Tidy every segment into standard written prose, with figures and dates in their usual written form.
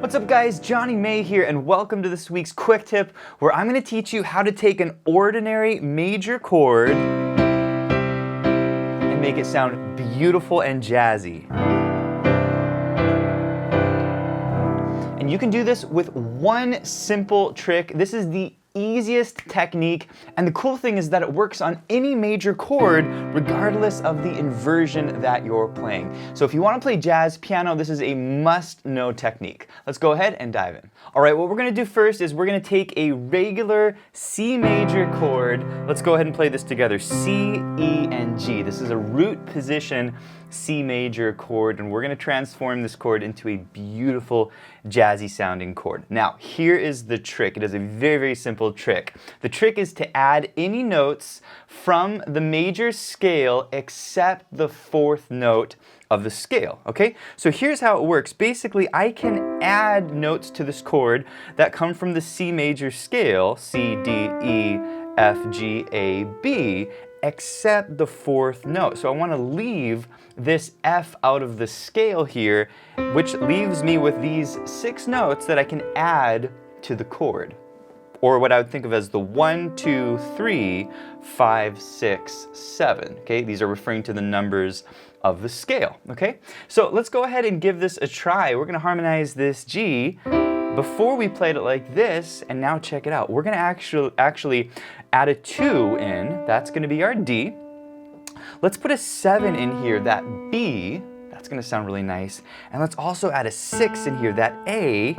What's up guys, Jonny May here and welcome to this week's quick tip where I'm going to teach you how to take an ordinary major chord and make it sound beautiful and jazzy. And you can do this with one simple trick. This is the easiest technique, and the cool thing is that it works on any major chord regardless of the inversion that you're playing. So if you want to play jazz piano, this is a must-know technique. Let's go ahead and dive in. Alright, what we're going to do first is we're going to take a regular C major chord. Let's go ahead and play this together. C, E, and G. This is a root position C major chord, and we're going to transform this chord into a beautiful jazzy sounding chord. Now, here is the trick. It is a very, very simple trick. The trick is to add any notes from the major scale except the fourth note of the scale, okay? So here's how it works. Basically, I can add notes to this chord that come from the C major scale, C, D, E, F, G, A, B, except the fourth note. So I want to leave this F out of the scale here, which leaves me with these 6 notes that I can add to the chord, or what I would think of as the 1, 2, 3, 5, 6, 7. Okay, these are referring to the numbers of the scale. Okay, so let's go ahead and give this a try. We're going to harmonize this G. Before we played it like this, and now check it out. We're going to actually add a 2 in. That's going to be our D. Let's put a 7 in here, that B. That's going to sound really nice. And let's also add a 6 in here, that A.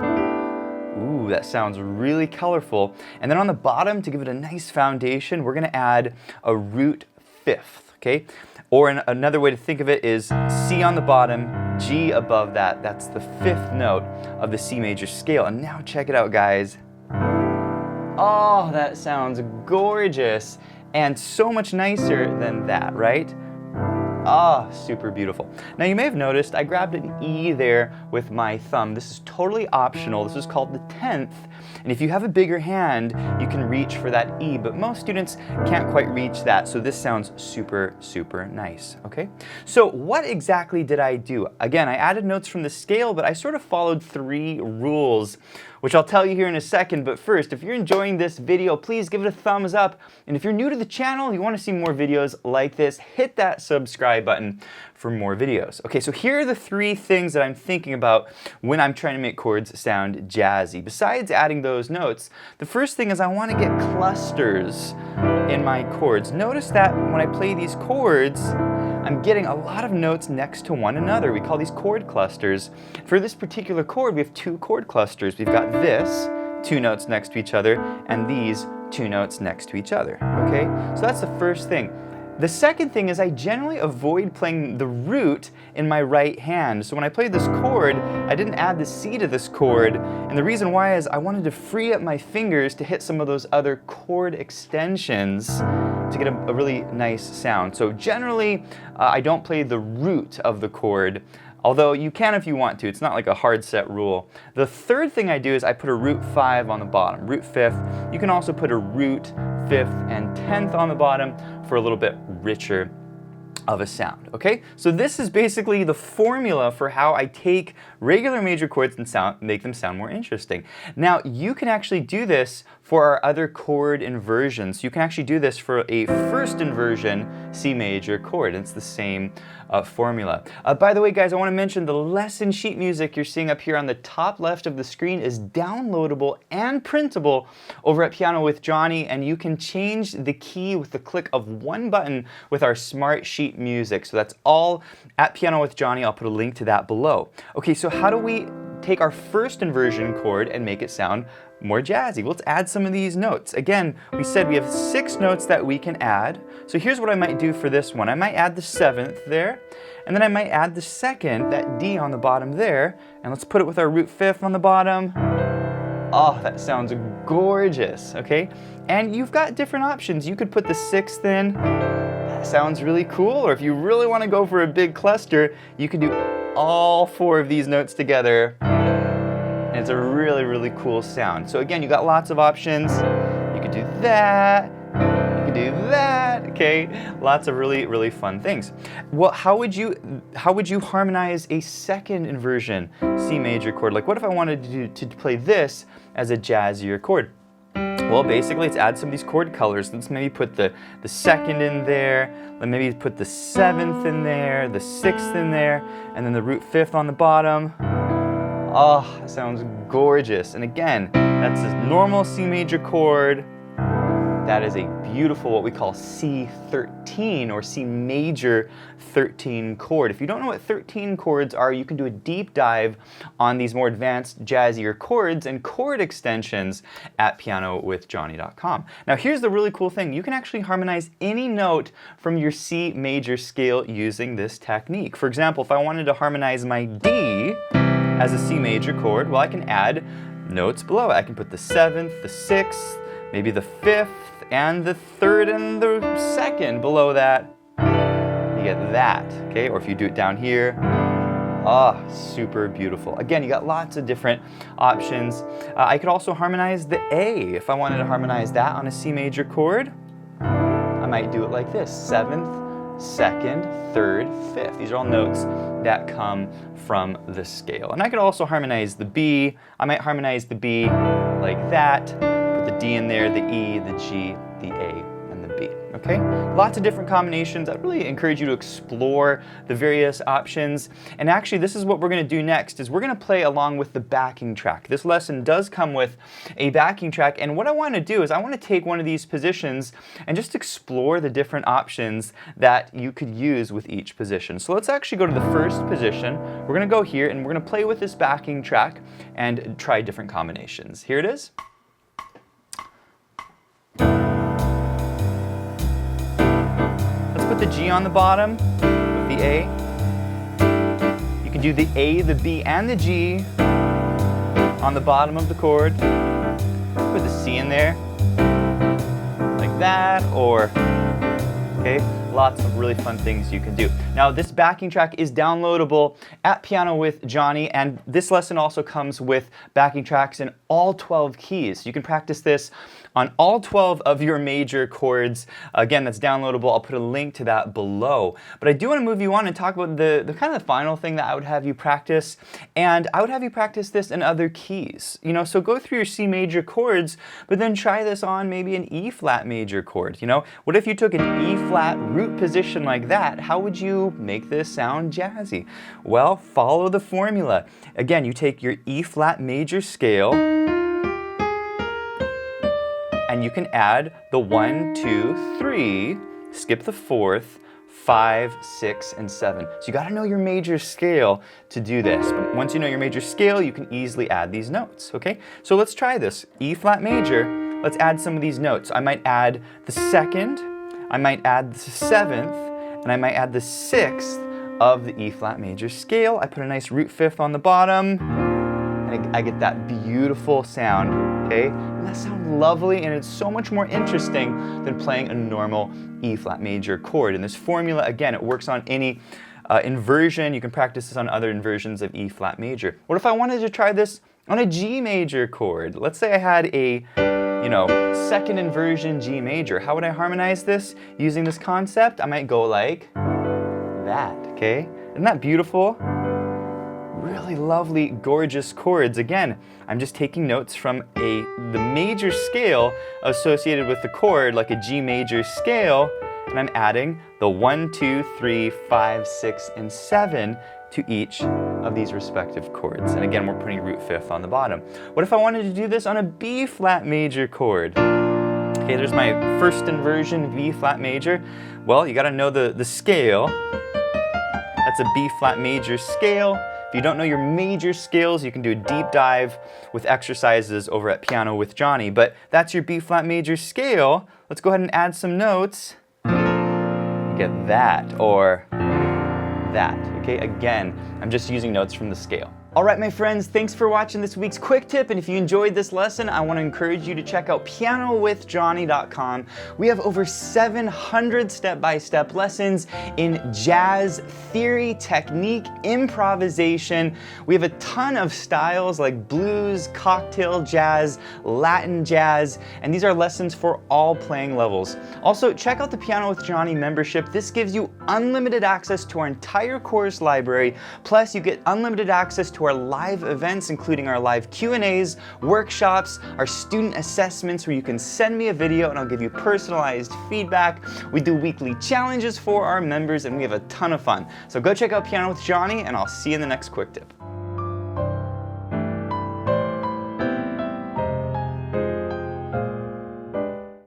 Ooh, that sounds really colorful. And then on the bottom, to give it a nice foundation, we're going to add a root 5th, okay? Or another way to think of it is C on the bottom, G above that. That's the 5th note of the C major scale. And now check it out, guys. Oh, that sounds gorgeous and so much nicer than that, right? Ah, super beautiful. Now you may have noticed I grabbed an E there with my thumb. This is totally optional. This is called the 10th. And if you have a bigger hand, you can reach for that E, but most students can't quite reach that, so this sounds super, super nice, okay? So what exactly did I do? Again, I added notes from the scale, but I sort of followed 3 rules, which I'll tell you here in a second. But first, if you're enjoying this video, please give it a thumbs up. And if you're new to the channel, you want to see more videos like this, hit that subscribe button for more videos. Okay, so here are the 3 things that I'm thinking about when I'm trying to make chords sound jazzy. Besides adding those notes, the first thing is I want to get clusters in my chords. Notice that when I play these chords, I'm getting a lot of notes next to one another. We call these chord clusters. For this particular chord, we have 2 chord clusters. We've got this, 2 notes next to each other, and these 2 notes next to each other, okay? So that's the first thing. The second thing is I generally avoid playing the root in my right hand. So when I played this chord, I didn't add the C to this chord. And the reason why is I wanted to free up my fingers to hit some of those other chord extensions to get a really nice sound. So generally, I don't play the root of the chord, although you can if you want to. It's not like a hard set rule. The third thing I do is I put a root 5 on the bottom, root 5th. You can also put a root 5th and 10th on the bottom for a little bit richer of a sound, okay? So this is basically the formula for how I take regular major chords and make them sound more interesting. Now, you can actually do this for our other chord inversions. You can actually do this for a first inversion C major chord. It's the same formula. By the way, guys, I want to mention the lesson sheet music you're seeing up here on the top left of the screen is downloadable and printable over at Piano with Jonny, and you can change the key with the click of one button with our smart sheet music. So that's all at Piano with Jonny. I'll put a link to that below. Okay, so how do we take our first inversion chord and make it sound more jazzy? Well, let's add some of these notes. Again, we said we have 6 notes that we can add. So here's what I might do for this one. I might add the 7th there, and then I might add the 2nd, that D on the bottom there, and let's put it with our root 5th on the bottom. Oh, that sounds gorgeous, okay? And you've got different options. You could put the 6th in. That sounds really cool. Or if you really want to go for a big cluster, you could do all 4 of these notes together. And it's a really, really cool sound. So again, you got lots of options. You could do that. You can do that, okay? Lots of really, really fun things. Well, how would you harmonize a second inversion C major chord? Like, what if I wanted to play this as a jazzier chord? Well, basically, let's add some of these chord colors. Let's maybe put the second in there. Let's maybe put the seventh in there, the sixth in there, and then the root fifth on the bottom. Oh, that sounds gorgeous. And again, that's a normal C major chord. That is a beautiful, what we call C13 or C major 13 chord. If you don't know what 13 chords are, you can do a deep dive on these more advanced jazzier chords and chord extensions at pianowithjonny.com. Now here's the really cool thing. You can actually harmonize any note from your C major scale using this technique. For example, if I wanted to harmonize my D as a C major chord, well, I can add notes below it. I can put the seventh, the sixth, maybe the fifth, and the third and the second below that. You get that, okay? Or if you do it down here, super beautiful. Again, you got lots of different options. I could also harmonize the A. If I wanted to harmonize that on a C major chord, I might do it like this: seventh, second, third, fifth. These are all notes that come from the scale. And I could also harmonize the B. I might harmonize the B like that. Put the D in there, the E, the G, the A, and the B, okay? Lots of different combinations. I really encourage you to explore the various options. And actually, this is what we're gonna do next, is we're gonna play along with the backing track. This lesson does come with a backing track, and what I wanna do is I wanna take one of these positions and just explore the different options that you could use with each position. So let's actually go to the first position. We're gonna go here, and we're gonna play with this backing track and try different combinations. Here it is. Put the G on the bottom with the A. You can do the A, the B, and the G on the bottom of the chord. Put the C in there like that, or, okay, lots of really fun things you can do. Now, this backing track is downloadable at Piano with Jonny, and this lesson also comes with backing tracks in all 12 keys. You can practice this on all 12 of your major chords. Again, that's downloadable. I'll put a link to that below. But I do want to move you on and talk about the kind of the final thing that I would have you practice. And I would have you practice this in other keys. You know, so go through your C major chords, but then try this on maybe an E flat major chord. You know, what if you took an E flat root position like that? How would you make this sound jazzy? Well, follow the formula. Again, you take your E flat major scale, and you can add the 1, 2, 3, skip the fourth, 5, 6, and 7. So you gotta know your major scale to do this. But once you know your major scale, you can easily add these notes, okay? So let's try this. E flat major, let's add some of these notes. I might add the second, I might add the seventh, and I might add the sixth of the E flat major scale. I put a nice root fifth on the bottom, and I get that beautiful sound, okay? And that sounds lovely, and it's so much more interesting than playing a normal E flat major chord. And this formula, again, it works on any inversion. You can practice this on other inversions of E flat major. What if I wanted to try this on a G major chord? Let's say I had a, you know, second inversion G major. How would I harmonize this using this concept? I might go like that, okay? Isn't that beautiful? Really lovely, gorgeous chords. Again, I'm just taking notes from the major scale associated with the chord, like a G major scale, and I'm adding the 1, 2, 3, 5, 6, and 7 to each of these respective chords. And again, we're putting root fifth on the bottom. What if I wanted to do this on a B flat major chord? Okay, there's my first inversion, B flat major. Well, you gotta know the scale. That's a B flat major scale. If you don't know your major scales, you can do a deep dive with exercises over at Piano with Jonny. But that's your B flat major scale. Let's go ahead and add some notes. You get that, or that, okay? Again, I'm just using notes from the scale. All right, my friends, thanks for watching this week's quick tip. And if you enjoyed this lesson, I want to encourage you to check out pianowithjonny.com. We have over 700 step-by-step lessons in jazz theory, technique, improvisation. We have a ton of styles like blues, cocktail jazz, Latin jazz, and these are lessons for all playing levels. Also, check out the Piano with Jonny membership. This gives you unlimited access to our entire course library, plus you get unlimited access to our live events, including our live Q&As, workshops, our student assessments where you can send me a video and I'll give you personalized feedback. We do weekly challenges for our members and we have a ton of fun. So go check out Piano with Jonny and I'll see you in the next quick tip.